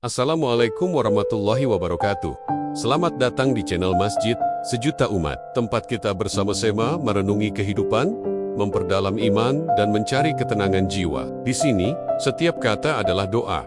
Assalamualaikum warahmatullahi wabarakatuh. Selamat datang di channel Masjid Sejuta Umat, tempat kita bersama-sama merenungi kehidupan, memperdalam iman, dan mencari ketenangan jiwa. Di sini, setiap kata adalah doa,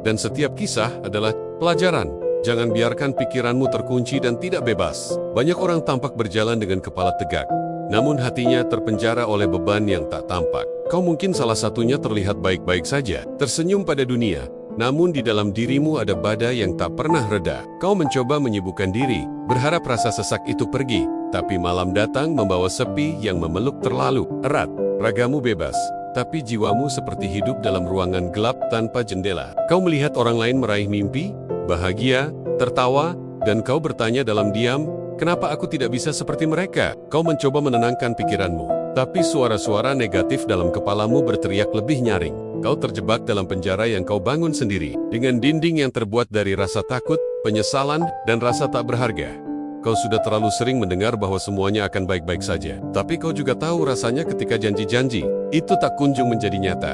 dan setiap kisah adalah pelajaran. Jangan biarkan pikiranmu terkunci dan tidak bebas. Banyak orang tampak berjalan dengan kepala tegak, namun hatinya terpenjara oleh beban yang tak tampak. Kau mungkin salah satunya terlihat baik-baik saja, tersenyum pada dunia. Namun di dalam dirimu ada badai yang tak pernah reda. Kau mencoba menyibukkan diri, berharap rasa sesak itu pergi. Tapi malam datang membawa sepi yang memeluk terlalu erat. Ragamu bebas, tapi jiwamu seperti hidup dalam ruangan gelap tanpa jendela. Kau melihat orang lain meraih mimpi, bahagia, tertawa, dan kau bertanya dalam diam, kenapa aku tidak bisa seperti mereka? Kau mencoba menenangkan pikiranmu, tapi suara-suara negatif dalam kepalamu berteriak lebih nyaring. Kau terjebak dalam penjara yang kau bangun sendiri, dengan dinding yang terbuat dari rasa takut, penyesalan, dan rasa tak berharga. Kau sudah terlalu sering mendengar bahwa semuanya akan baik-baik saja. Tapi kau juga tahu rasanya ketika janji-janji itu tak kunjung menjadi nyata.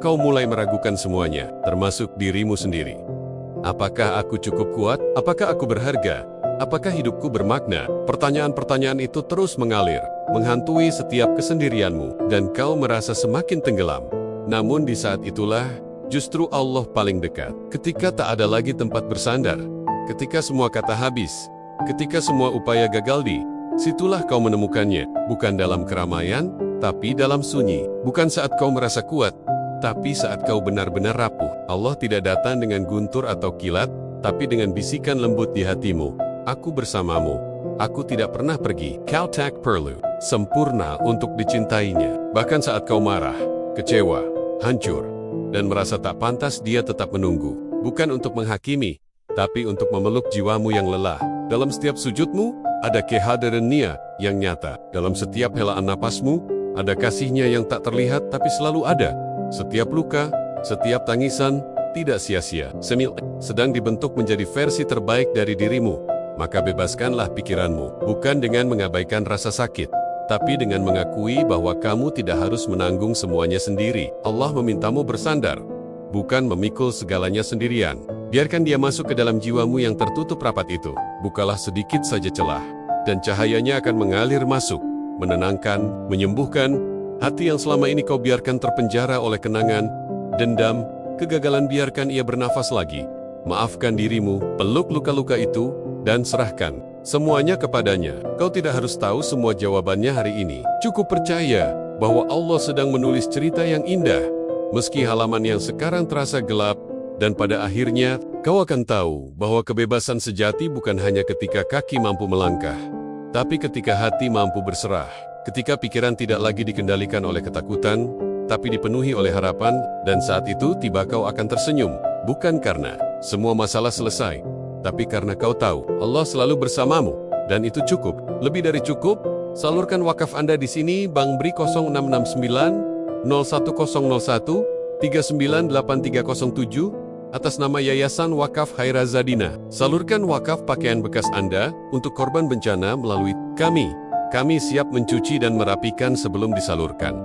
Kau mulai meragukan semuanya, termasuk dirimu sendiri. Apakah aku cukup kuat? Apakah aku berharga? Apakah hidupku bermakna? Pertanyaan-pertanyaan itu terus mengalir, menghantui setiap kesendirianmu, dan kau merasa semakin tenggelam. Namun di saat itulah, justru Allah paling dekat. Ketika tak ada lagi tempat bersandar, ketika semua kata habis, ketika semua upaya gagal situlah kau menemukannya. Bukan dalam keramaian, tapi dalam sunyi. Bukan saat kau merasa kuat, tapi saat kau benar-benar rapuh. Allah tidak datang dengan guntur atau kilat, tapi dengan bisikan lembut di hatimu. Aku bersamamu. Aku tidak pernah pergi. Kau tak perlu sempurna untuk dicintainya. Bahkan saat kau marah, kecewa, hancur, dan merasa tak pantas, dia tetap menunggu. Bukan untuk menghakimi, tapi untuk memeluk jiwamu yang lelah. Dalam setiap sujudmu, ada kehadirannya yang nyata. Dalam setiap helaan napasmu, ada kasihnya yang tak terlihat tapi selalu ada. Setiap luka, setiap tangisan, tidak sia-sia. Sedang dibentuk menjadi versi terbaik dari dirimu. Maka bebaskanlah pikiranmu, bukan dengan mengabaikan rasa sakit, tapi dengan mengakui bahwa kamu tidak harus menanggung semuanya sendiri. Allah memintamu bersandar, bukan memikul segalanya sendirian. Biarkan dia masuk ke dalam jiwamu yang tertutup rapat itu. Bukalah sedikit saja celah, dan cahayanya akan mengalir masuk, menenangkan, menyembuhkan hati yang selama ini kau biarkan terpenjara oleh kenangan, dendam, kegagalan. Biarkan ia bernafas lagi. Maafkan dirimu, peluk luka-luka itu, dan serahkan semuanya kepadanya. Kau tidak harus tahu semua jawabannya hari ini. Cukup percaya bahwa Allah sedang menulis cerita yang indah, meski halaman yang sekarang terasa gelap, dan pada akhirnya, kau akan tahu bahwa kebebasan sejati bukan hanya ketika kaki mampu melangkah, tapi ketika hati mampu berserah, ketika pikiran tidak lagi dikendalikan oleh ketakutan, tapi dipenuhi oleh harapan, dan saat itu tiba kau akan tersenyum, bukan karena semua masalah selesai, tapi karena kau tahu Allah selalu bersamamu, dan itu cukup. Lebih dari cukup. Salurkan wakaf Anda di sini. Bank BRI 0669 01001 398307 atas nama Yayasan Wakaf Khairazadina. Salurkan wakaf pakaian bekas Anda untuk korban bencana melalui kami. Kami siap mencuci dan merapikan sebelum disalurkan.